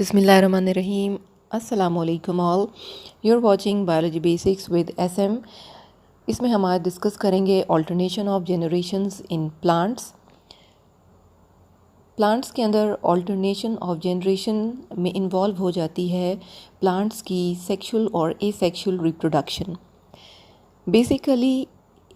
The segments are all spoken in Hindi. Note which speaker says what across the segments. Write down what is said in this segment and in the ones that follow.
Speaker 1: Bismillahirrahmanirrahim. Assalamu alaikum all. You're watching Biology Basics with SM. इसमें हम आज डिस्कस करेंगे alternation of generations in plants. Plants के अंदर ऑल्टरनेशन ऑफ जनरेशन में इन्वॉल्व हो जाती है प्लांट्स की सेक्सुअल और एसेक्सुअल रिप्रोडक्शन। बेसिकली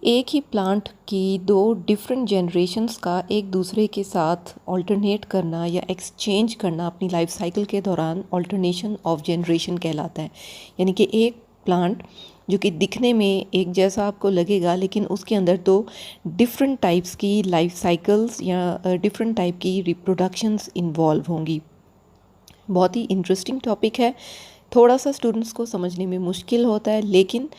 Speaker 1: एक ही प्लांट की दो डिफरेंट जनरेशन्स का एक दूसरे के साथ ऑल्टरनेट करना या एक्सचेंज करना अपनी लाइफ साइकिल के दौरान ऑल्टरनेशन ऑफ जनरेशन कहलाता है। यानी कि एक प्लांट जो कि दिखने में एक जैसा आपको लगेगा लेकिन उसके अंदर दो डिफरेंट टाइप्स की लाइफ साइकिल्स या डिफरेंट टाइप की रिप्रोडक्शंस इन्वॉल्व होंगी। बहुत ही इंटरेस्टिंग टॉपिक है। थोड़ा सा स्टूडेंट्स को समझने में मुश्किल होता है, लेकिन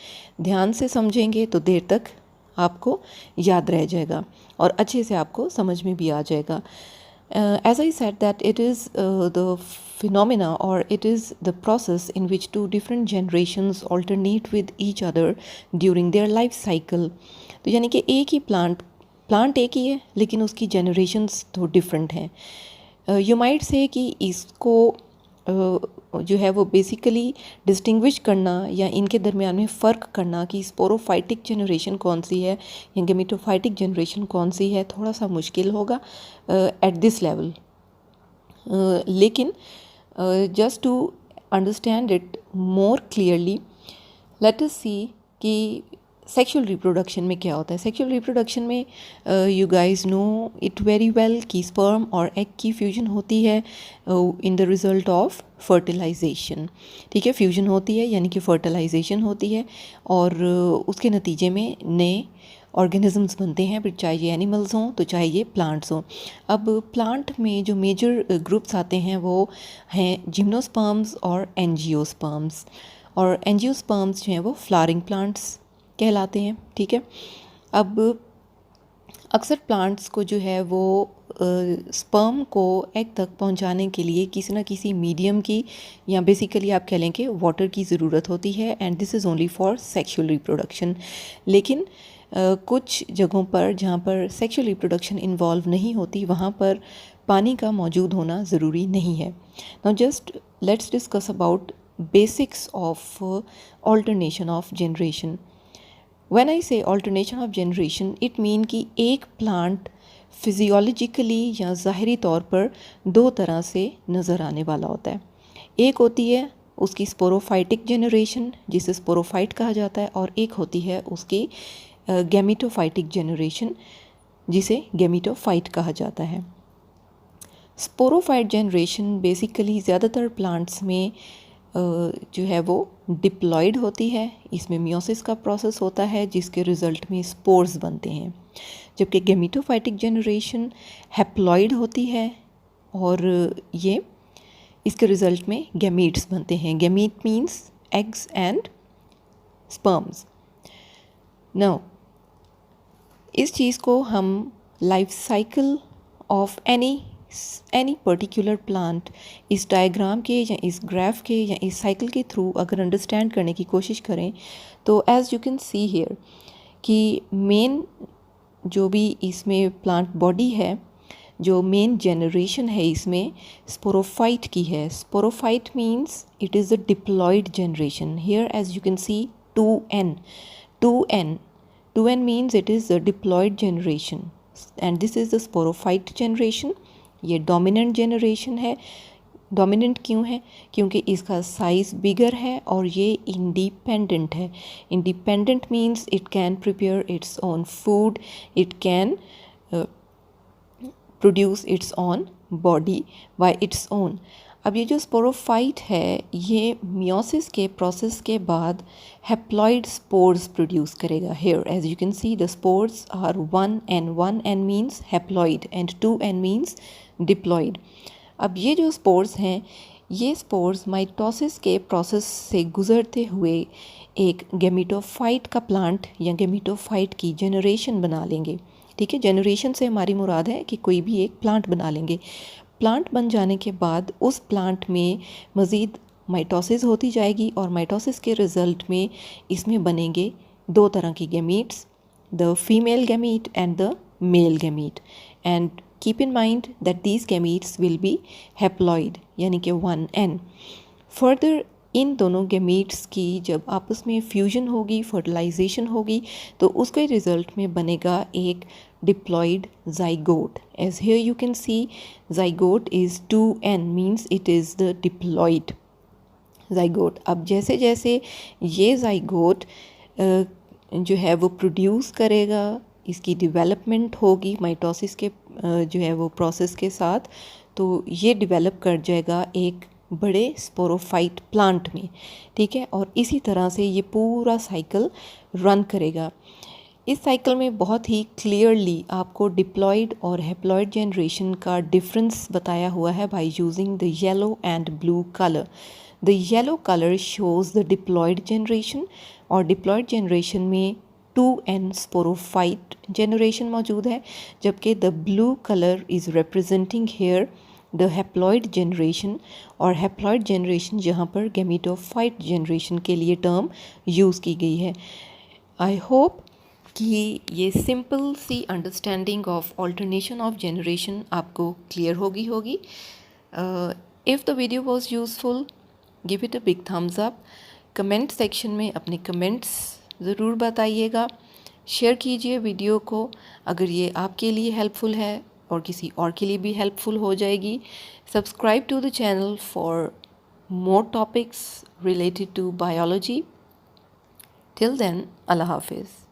Speaker 1: ध्यान से समझेंगे तो देर तक आपको याद रह जाएगा और अच्छे से आपको समझ में भी आ जाएगा। As I said that it is the phenomena or it is the process in which two different generations alternate with each other during their life cycle. तो यानी कि एक ही प्लांट एक ही है लेकिन उसकी generations तो डिफरेंट हैं। You might say कि इसको जो है वो बेसिकली डिस्टिंग्विश करना या इनके दरमियान में फ़र्क करना कि स्पोरोफाइटिक जनरेशन कौन सी है या गेमेटोफाइटिक जनरेशन कौन सी है थोड़ा सा मुश्किल होगा एट दिस लेवल। लेकिन just to understand it more clearly let us see कि सेक्सुअल रिप्रोडक्शन में क्या होता है। सेक्सुअल रिप्रोडक्शन में you guys know it very well कि स्पर्म और एग की फ्यूजन होती है in the result of fertilisation. ठीक है, फ्यूजन होती है यानी कि फर्टिलाइजेशन होती है और उसके नतीजे में नए ऑर्गेनिजम्स बनते हैं, फिर चाहे ये एनिमल्स हों तो चाहे ये प्लांट्स हों। अब प्लांट में जो मेजर ग्रुप्स आते हैं वो हैं जिम्नोस्पर्म्स और एंजियोस्पर्म्स। और एंजियोस्पर्म्स जो हैं वो फ्लावरिंग प्लांट्स कहलाते हैं। ठीक है, अब अक्सर प्लांट्स को जो है वो स्पर्म को एग तक पहुंचाने के लिए किसी न किसी मीडियम की या बेसिकली आप कह लें कि वाटर की ज़रूरत होती है and this is only for sexual reproduction. लेकिन कुछ जगहों पर जहाँ पर सेक्सुअल रिप्रोडक्शन इन्वॉल्व नहीं होती वहाँ पर पानी का मौजूद होना ज़रूरी नहीं है। Now just let's discuss about basics of alternation of generation. When I say alternation of generation, it mean कि एक प्लांट फिजियोलॉजिकली या ज़ाहरी तौर पर दो तरह से नज़र आने वाला होता है। एक होती है उसकी स्पोरोफाइटिक जनरेशन जिसे स्पोरोफाइट कहा जाता है और एक होती है उसकी गैमीटोफाइटिक जनरेशन जिसे गैमीटोफाइट कहा जाता है। स्पोरोफाइट जनरेशन बेसिकली ज़्यादातर प्लांट्स में जो है वो डिप्लॉयड होती है। इसमें मियोसिस का प्रोसेस होता है जिसके रिज़ल्ट में स्पोर्स बनते हैं, जबकि गैमीटोफाइटिक जनरेशन हैप्लॉयड होती है और ये इसके रिज़ल्ट में गैमीट्स बनते हैं। Gamete means eggs and sperms. Now इस चीज़ को हम life cycle of any particular plant इस डायग्राम के या इस ग्राफ के या इस साइकिल के थ्रू अगर अंडरस्टैंड करने की कोशिश करें तो as you can see here कि मेन जो भी इसमें प्लांट बॉडी है, जो मेन जनरेशन है इसमें स्पोरोफाइट की है। Sporophyte means it is a diploid generation. Here as you can see 2n means it is a diploid generation and this is the sporophyte generation। ये डोमिनेंट जनरेशन है। डोमिनेंट क्यों है? क्योंकि इसका साइज़ बिगर है और ये इंडिपेंडेंट है। Independent means it can prepare its own food, it can produce its own body by its own. अब ये जो स्पोरोफाइट है ये मियोसिस के प्रोसेस के बाद हैप्लॉइड स्पोर्स प्रोड्यूस करेगा। Here as you can see the spores are 1n means haploid and 2n means diploid. अब ये जो स्पोर्स हैं ये स्पोर्स माइटोसिस के प्रोसेस से गुज़रते हुए एक गैमीटोफाइट का प्लांट या गैमीटोफाइट की जनरेशन बना लेंगे। ठीक है, जनरेशन से हमारी मुराद है कि कोई भी एक प्लांट बना लेंगे। प्लांट बन जाने के बाद उस प्लांट में मज़ीद माइटोसिस होती जाएगी और माइटोसिस के रिज़ल्ट में इसमें बनेंगे दो तरह की gametes, the female gamete and the male gamete. And keep in mind that these gametes will be haploid यानी कि 1n. Further इन दोनों gametes की जब आपस में फ्यूजन होगी, फर्टिलाइजेशन होगी, तो उसके रिजल्ट में बनेगा एक diploid zygote. As here you can see, zygote is 2n, means it is the diploid zygote. अब जैसे जैसे ये zygote जो है वो प्रोड्यूस करेगा, इसकी डेवलपमेंट होगी माइटोसिस के जो है वो प्रोसेस के साथ, तो ये डेवलप कर जाएगा एक बड़े स्पोरोफाइट प्लांट में, ठीक है। और इसी तरह से ये पूरा साइकिल रन करेगा। इस साइकिल में बहुत ही क्लियरली आपको डिप्लॉयड और हैप्लॉयड जनरेशन का डिफरेंस बताया हुआ है by using the yellow and blue colour. The yellow colour shows the diploid generation, और डिप्लॉयड जनरेशन में 2n स्पोरोफाइट जनरेशन मौजूद है, जबकि the blue colour is representing here the haploid generation, और हैप्लॉयड जनरेशन जहाँ पर गैमेटोफाइट जनरेशन के लिए टर्म यूज़ की गई है। आई होप कि ये सिंपल सी understanding of alternation of generation आपको क्लियर होगी। If the video was useful, give it a big thumbs up. Comment section में अपने कमेंट्स ज़रूर बताइएगा। शेयर कीजिए वीडियो को अगर ये आपके लिए हेल्पफुल है और किसी और के लिए भी हेल्पफुल हो जाएगी। Subscribe to the channel for more topics related to biology. Till then, अल्लाह हाफिज़।